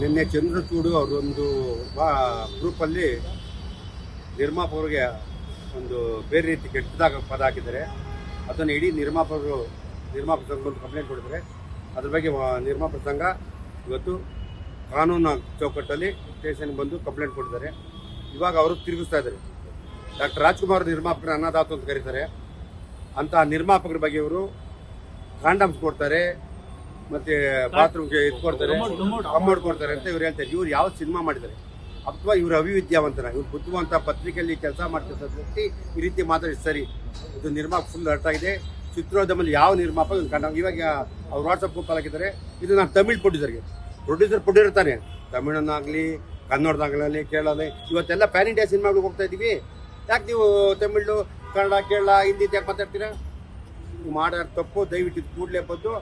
ನಿನ್ನೆ ಚಂದ್ರಚೂಡು ಅವರೊಂದು ಗ್ರೂಪಲ್ಲಿ ನಿರ್ಮಾಪಕರಿಗೆ ಒಂದು ಬೇರೆ ರೀತಿ ಕೆಟ್ಟದಾಗ ಪದ ಹಾಕಿದ್ದಾರೆ. ಅದನ್ನು ಇಡೀ ನಿರ್ಮಾಪಕ ಸಂಘ ಒಂದು ಕಂಪ್ಲೇಂಟ್ ಕೊಡಿದ್ದಾರೆ. ಅದ್ರ ಬಗ್ಗೆ ನಿರ್ಮಾಪಕ ಸಂಘ ಇವತ್ತು ಕಾನೂನು ಚೌಕಟ್ಟಲ್ಲಿ ಸ್ಟೇಷನ್ಗೆ ಬಂದು ಕಂಪ್ಲೇಂಟ್ ಕೊಟ್ಟಿದ್ದಾರೆ. ಇವಾಗ ಅವರು ತಿರುಗಿಸ್ತಾ ಇದ್ದಾರೆ. ಡಾಕ್ಟರ್ ರಾಜ್ಕುಮಾರ್ ನಿರ್ಮಾಪಕರ ಅನ್ನದಾತ ಅಂತ ಕರೀತಾರೆ. ಅಂತಹ ನಿರ್ಮಾಪಕರ ಬಗ್ಗೆ ಇವರು ಕಾಂಡಮ್ಸ್ ಕೊಡ್ತಾರೆ, ಮತ್ತೆ ಬಾತ್ರೂಮ್ಗೆ ಇದು ಕೊಡ್ತಾರೆ, ಕಮ್ಮೋಡ್ ಕೊಡ್ತಾರೆ ಅಂತ ಇವ್ರು ಹೇಳ್ತಾರೆ. ಇವ್ರು ಯಾವ ಸಿನಿಮಾ ಮಾಡಿದ್ದಾರೆ ಅಥವಾ ಇವರು ಅವಿವಿದ್ಯಾವಂತನ, ಇವ್ರು ಬುದ್ಧಿವಂತ ಪತ್ರಿಕೆಯಲ್ಲಿ ಕೆಲಸ ಮಾಡ್ತಿದ್ದ ವ್ಯಕ್ತಿ ಈ ರೀತಿ ಮಾತಾಡಿ ಸರಿ. ಇದು ನಿರ್ಮಾಪಕ ಫುಲ್ ಅರ್ಥ ಆಗಿದೆ. ಚಿತ್ರೋದ್ಯಮದಲ್ಲಿ ಯಾವ ನಿರ್ಮಾಪಕ ಇವಾಗ ಅವ್ರು ವಾಟ್ಸಪ್ ಗ್ರೂಪ್ ಹಾಕಿದ್ದಾರೆ. ಇದು ನಾನು ತಮಿಳ್ ಪ್ರೊಡ್ಯೂಸರ್ ಕೊಟ್ಟಿರ್ತಾನೆ. ತಮಿಳನ್ನಾಗಲಿ ಕನ್ನಡದಾಗಲಿ ಕೇರಳದಲ್ಲಿ ಇವತ್ತೆಲ್ಲ ಪ್ಯಾನ್ ಇಂಡಿಯಾ ಸಿನಿಮಾಗಳಿಗೆ ಹೋಗ್ತಾ ಇದ್ದೀವಿ. ಯಾಕೆ ನೀವು ತಮಿಳು ಕನ್ನಡ ಕೇರಳ ಹಿಂದಿ ಯಾಕೆ ಮಾತಾಡ್ತೀರಾ? ನೀವು ಮಾಡೋ ತಪ್ಪು. ದಯವಿಟ್ಟು ಕೂಡಲೇ ಬಂದು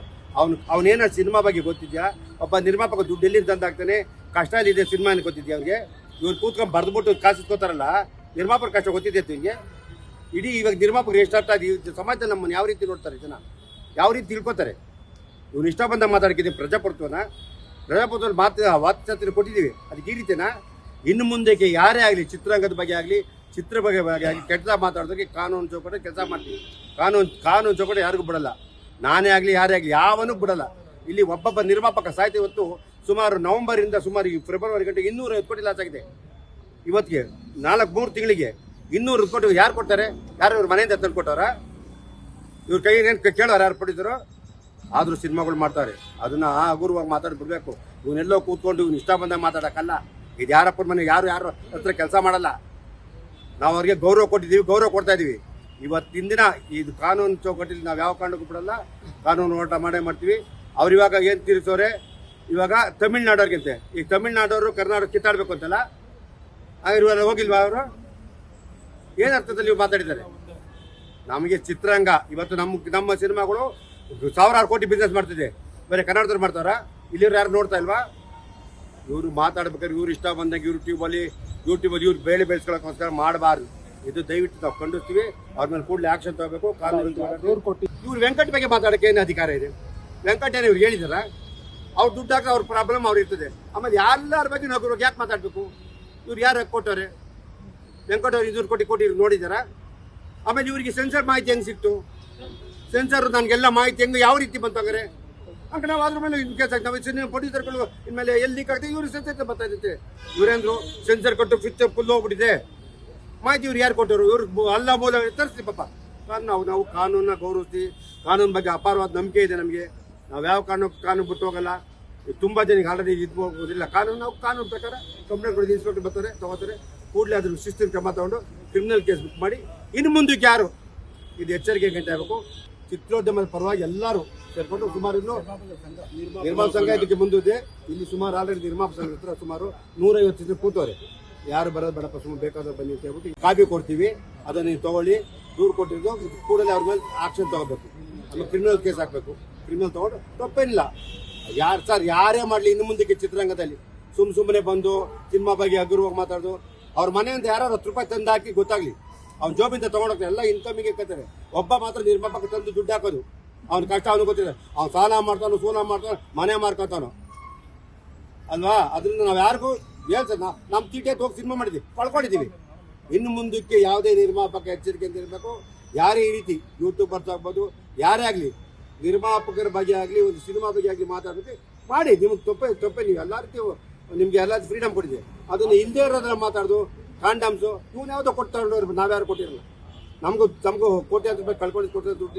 ಅವನೇನೋ ಸಿನಿಮಾ ಬಗ್ಗೆ ಗೊತ್ತಿದ್ಯಾ? ಒಬ್ಬ ನಿರ್ಮಾಪಕ ದುಡ್ಡು ಎಲ್ಲಿಂದ ತಂದಾಗ್ತಾನೆ, ಕಷ್ಟ ಇದೆ ಸಿನಿಮಾ ಏನು ಗೊತ್ತಿದ್ಯಾ ಅವ್ರಿಗೆ? ಇವ್ರು ಕೂತ್ಕೊಂಡು ಬರೆದ್ಬಿಟ್ಟು ಕಾಸು ಇಸ್ಕೋತಾರಲ್ಲ, ನಿರ್ಮಾಪಕ ಕಷ್ಟ ಗೊತ್ತಿದೆ ನಿಮಗೆ? ಇಡೀ ಇವಾಗ ನಿರ್ಮಾಪಕರು ಎಷ್ಟು ಅರ್ಥ ಆಗಿದೆ ಸಮಾಜದಲ್ಲಿ ನಮ್ಮನ್ನು ಯಾವ ರೀತಿ ನೋಡ್ತಾರೆ ಜನ, ಯಾವ ರೀತಿ ತಿಳ್ಕೊತಾರೆ? ಇವ್ನು ಇಷ್ಟ ಬಂದ ಮಾತಾಡ್ಕಿದ್ದೀವಿ. ಪ್ರಜಾಪ್ರಭುತ್ವದಲ್ಲಿ ವಾತ್ಸತ್ಯ ಕೊಟ್ಟಿದ್ದೀವಿ. ಅದಕ್ಕೆ ಈ ರೀತಿನ ಇನ್ನು ಮುಂದಕ್ಕೆ ಯಾರೇ ಆಗಲಿ ಚಿತ್ರರಂಗದ ಬಗ್ಗೆ ಆಗಲಿ ಚಿತ್ರ ಬಗ್ಗೆ ಆಗಲಿ ಕೆಟ್ಟದಾಗ ಮಾತಾಡೋದಕ್ಕೆ ಕಾನೂನು ಚೌಕಟ್ಟು ಕೆಲಸ ಮಾಡ್ತೀವಿ. ಕಾನೂನು ಚೌಕಟ್ಟು ಯಾರಿಗೂ ಬಿಡಲ್ಲ. ನಾನೇ ಆಗಲಿ ಯಾರೇ ಆಗಲಿ ಯಾವನೂ ಬಿಡಲ್ಲ. ಇಲ್ಲಿ ಒಬ್ಬೊಬ್ಬ ನಿರ್ಮಾಪಕ ಸಾಹಿತ್ಯ ಇವತ್ತು ಸುಮಾರು ನವೆಂಬರಿಂದ ಸುಮಾರು ಫೆಬ್ರವರಿ ಗಂಟೆಗೆ 250 ಕೋಟಿ ಲಾಸ್ ಆಗಿದೆ. ಇವತ್ತಿಗೆ 3 ತಿಂಗಳಿಗೆ 200 ಕೋಟಿ ಯಾರು ಕೊಡ್ತಾರೆ? ಯಾರು ಇವ್ರ ಮನೆಯಿಂದ ತಂದು ಕೊಟ್ಟವ್ರ? ಇವ್ರ ಕೈ ಕೇಳೋರು ಯಾರು ಪಡಿದ್ರು? ಆದರೂ ಸಿನಿಮಾಗಳು ಮಾಡ್ತಾರೆ. ಅದನ್ನ ಹಗುರವಾಗಿ ಮಾತಾಡಿ ಬಿಡಬೇಕು. ಇವನ್ನೆಲ್ಲೋ ಕೂತ್ಕೊಂಡು ಇವ್ನು ಇಷ್ಟ ಬಂದಾಗ ಮಾತಾಡೋಕ್ಕಲ್ಲ. ಇದು ಯಾರಪ್ಪನ ಮನೆ ಯಾರು ಹತ್ರ ಕೆಲಸ ಮಾಡಲ್ಲ. ನಾವು ಅವ್ರಿಗೆ ಗೌರವ ಕೊಟ್ಟಿದ್ದೀವಿ, ಗೌರವ ಕೊಡ್ತಾ ಇದ್ದೀವಿ. ಇವತ್ತಿನ ದಿನ ಇದು ಕಾನೂನು ಚೌಕಟ್ಟಲ್ಲಿ ನಾವು ಯಾವ ಕಾರಣಕ್ಕೂ ಬಿಡಲ್ಲ. ಕಾನೂನು ಹೋರಾಟ ಮಾಡ್ತೀವಿ. ಅವ್ರು ಇವಾಗ ಏನು ತೀರಿಸೋರೆ? ಇವಾಗ ತಮಿಳ್ನಾಡೋರ್ಗಿಂತೆ ಈಗ ತಮಿಳ್ನಾಡವರು ಕರ್ನಾಟಕ ಕಿತ್ತಾಡಬೇಕು ಅಂತಲ್ಲ, ಇವಾಗ ಹೋಗಿಲ್ವಾ ಅವರು? ಏನು ಅರ್ಥದಲ್ಲಿ ನೀವು ಮಾತಾಡಿದ್ದಾರೆ? ನಮಗೆ ಚಿತ್ರರಂಗ ಇವತ್ತು ನಮ್ಮ ಸಿನಿಮಾಗಳು 1000 ಕೋಟಿ ಬಿಸ್ನೆಸ್ ಮಾಡ್ತಿದೆ. ಬೇರೆ ಕನ್ನಡದವ್ರು ಮಾಡ್ತಾರ? ಇಲ್ಲಿವ್ರು ಯಾರು ನೋಡ್ತಾ ಇಲ್ವಾ? ಇವರು ಮಾತಾಡ್ಬೇಕಾದ್ರೆ ಇವ್ರು ಇಷ್ಟ ಬಂದಾಗ ಯೂಟ್ಯೂಬಲ್ಲಿ ಇವ್ರು ಬೇಳೆ ಬೆಳೆಸ್ಕೊಳ್ಳೋಕ್ಕೋಸ್ಕರ ಮಾಡಬಾರ್ದು. ಇದು ದಯವಿಟ್ಟು ನಾವು ಖಂಡಿಸ್ತೀವಿ. ಅವ್ರ ಮೇಲೆ ಕೂಡಲೇ ಆಕ್ಷನ್ ತಗೋಬೇಕು. ಕಾನೂನು ಇವ್ರು ವೆಂಕಟ್ ಬಗ್ಗೆ ಮಾತಾಡೋಕ್ಕೆ ಏನು ಅಧಿಕಾರ ಇದೆ? ವೆಂಕಟ್ ಏನು ಇವ್ರು ಹೇಳಿದಾರ? ಅವ್ರು ದುಡ್ಡು ಹಾಕಿ ಅವ್ರ ಪ್ರಾಬ್ಲಮ್ ಅವ್ರು ಇರ್ತದೆ. ಆಮೇಲೆ ಎಲ್ಲರ ಬಗ್ಗೆ ನಾವು ಯಾಕೆ ಮಾತಾಡಬೇಕು? ಇವ್ರು ಯಾರು ಕೊಟ್ಟವ್ರೆ? ವೆಂಕಟ್ ಅವ್ರು 200 ಕೋಟಿ ನೋಡಿದಾರ? ಆಮೇಲೆ ಇವರಿಗೆ ಸೆನ್ಸರ್ ಮಾಹಿತಿ ಹೆಂಗೆ ಸಿಕ್ತು? ಸೆನ್ಸರ್ ನನಗೆಲ್ಲ ಮಾಹಿತಿ ಹೆಂಗೆ ಯಾವ ರೀತಿ ಬಂತಾಗಾರೆ? ಹಂಗೆ ನಾವು ಅದ್ರ ಮೇಲೆ ಕೇಸ್ ಆಗ್ತದೆ. ನಾವು ಪ್ರೊಡ್ಯೂಸರ್ಗಳು ಇನ್ಮೇಲೆ ಎಲ್ಲಿ ಲೀಕ್ ಆಗ್ತದೆ ಇವ್ರು ಸೆನ್ಸರ್ ಬರ್ತಾ ಇರುತ್ತೆ. ಇವರೇಂದ್ರು ಸೆನ್ಸರ್ ಕೊಟ್ಟು ಸ್ವಿಚ್ ಫುಲ್ ಹೋಗ್ಬಿಟ್ಟಿದೆ. ಮಾಹಿತಿ ಇವ್ರು ಯಾರು ಕೊಟ್ಟರು? ಇವ್ರು ಅಲ್ಲ ಮೂಲ ತರಿಸ್ಲಿ ಪಾಪ. ನಾವು ಕಾನೂನನ್ನ ಗೌರವಿಸ್ತೀವಿ. ಕಾನೂನು ಬಗ್ಗೆ ಅಪಾರವಾದ ನಂಬಿಕೆ ಇದೆ ನಮಗೆ. ನಾವು ಯಾವ ಕಾನೂನು ಬಿಟ್ಟು ಹೋಗಲ್ಲ. ತುಂಬ ಜನಕ್ಕೆ ಆಲ್ರೆಡಿ ಇದು ಹೋಗೋದಿಲ್ಲ. ನಾವು ಕಾನೂನು ಪ್ರಕಾರ ಕಂಪ್ಲೇಂಟ್ ಕೊಡೋದು ಇನ್ಸ್ಪೆಕ್ಟರ್ ಬರ್ತಾರೆ, ತಗೋತಾರೆ. ಕೂಡಲೇ ಅದ್ರ ಶಿಸ್ತಿನ ಕ್ರಮ ತಗೊಂಡು ಕ್ರಿಮಿನಲ್ ಕೇಸ್ ಬುಕ್ ಮಾಡಿ ಇನ್ನು ಮುಂದಕ್ಕೆ ಯಾರು ಇದು ಎಚ್ಚರಿಕೆ ಗಂಟೆ ಆಗಬೇಕು. ಚಿತ್ರೋದ್ಯಮದ ಪರವಾಗಿ ಎಲ್ಲರೂ ಸೇರ್ಕೊಂಡು ಸುಮಾರು ಇನ್ನು ನಿರ್ಮಾಪ ಸಂಘ ಇದಕ್ಕೆ ಮುಂದಿದೆ. ಇಲ್ಲಿ ಸುಮಾರು ಆಲ್ರೆಡಿ ನಿರ್ಮಾಪ ಸಂಘ ಹತ್ರ ಸುಮಾರು 150 ಜನ ಕೂತವ್ರೆ. ಯಾರು ಬರೋದು ಬೇಡಪ್ಪ, ಸುಮ್ಮನೆ ಬೇಕಾದ್ರೆ ಬನ್ನಿ ಅಂತ ಹೇಳ್ಬಿಟ್ಟು ಕಾಪಿ ಕೊಡ್ತೀವಿ. ಅದನ್ನು ನೀವು ತಗೊಳ್ಳಿ. ದೂರು ಕೊಟ್ಟಿದ್ದು ಕೂಡಲೇ ಅವ್ರ ಮೇಲೆ ಆಕ್ಷನ್ ತಗೋಬೇಕು. ಆಮೇಲೆ ಕ್ರಿಮಿನಲ್ ಕೇಸ್ ಹಾಕಬೇಕು. ಕ್ರಿಮಿನಲ್ ತಗೊಂಡು ತಪ್ಪೇನಿಲ್ಲ. ಯಾರೇ ಮಾಡಲಿ ಇನ್ನು ಮುಂದಕ್ಕೆ ಚಿತ್ರರಂಗದಲ್ಲಿ ಸುಮ್ಮನೆ ಬಂದು ಸಿನಿಮಾ ಬಗ್ಗೆ ಹಗುರವಾಗಿ ಮಾತಾಡೋದು, ಅವ್ರ ಮನೆಯಿಂದ ಯಾರು 10 ರೂಪಾಯಿ ತಂದು ಹಾಕಿ ಗೊತ್ತಾಗ್ಲಿ, ಅವ್ನ ಜಾಬಿಂದ ತಗೊಂಡೋಗ್ತಾರೆ. ಎಲ್ಲ ಇನ್ಕಮಿಗೆ ಕತ್ತಾರೆ. ಒಬ್ಬ ಮಾತ್ರ ನಿರ್ಮಾಪಕ ತಂದು ದುಡ್ಡು ಹಾಕೋದು. ಅವ್ನ ಕಷ್ಟ ಅವನು ಗೊತ್ತಿದೆ. ಅವ್ನು ಸಾಲ ಮಾಡ್ತಾನೋ ಸೂಲ ಮಾಡ್ತಾನೋ ಮನೆ ಮಾರ್ಕೊತಾನೋ ಅಲ್ವಾ? ಅದರಿಂದ ನಾವು ಯಾರಿಗೂ ಹೇಳ್ಸೋದು ನಮ್ಮ ಚೀಟಿ ಹೋಗಿ ಸಿನಿಮಾ ಮಾಡಿದ್ವಿ, ಕಳ್ಕೊಂಡಿದ್ದೀವಿ. ಇನ್ನು ಮುಂದಕ್ಕೆ ಯಾವುದೇ ನಿರ್ಮಾಪಕ ಎಚ್ಚರಿಕೆಯಿಂದ ಇರಬೇಕು. ಯಾರೇ ಈ ರೀತಿ ಯೂಟ್ಯೂಬರ್ಸ್ ಆಗ್ಬೋದು, ಯಾರೇ ಆಗಲಿ ನಿರ್ಮಾಪಕರ ಬಗ್ಗೆ ಆಗಲಿ ಒಂದು ಸಿನಿಮಾ ಬಗ್ಗೆ ಆಗಲಿ ಮಾತಾಡೋದಕ್ಕೆ ಮಾಡಿ. ನಿಮಗೆ ತಪ್ಪೆ ನೀವು ಎಲ್ಲ ರೀತಿ ನಿಮಗೆ ಎಲ್ಲ ಫ್ರೀಡಮ್ ಕೊಟ್ಟಿದೆ. ಅದನ್ನು ಇಲ್ಲದೇ ಇರೋದನ್ನ ಮಾತಾಡೋದು ಕಾಂಡಮ್ಸು ಇವನು ಯಾವುದೋ ಕೊಡ್ತಾ ನಾವ್ಯಾರು ಕೊಟ್ಟಿರಲ್ಲ. ನಮಗೂ ಕೋಟಿ ರೂಪಾಯಿ ಕಳ್ಕೊಂಡು ಕೊಟ್ಟಿರೋ ದುಡ್ಡು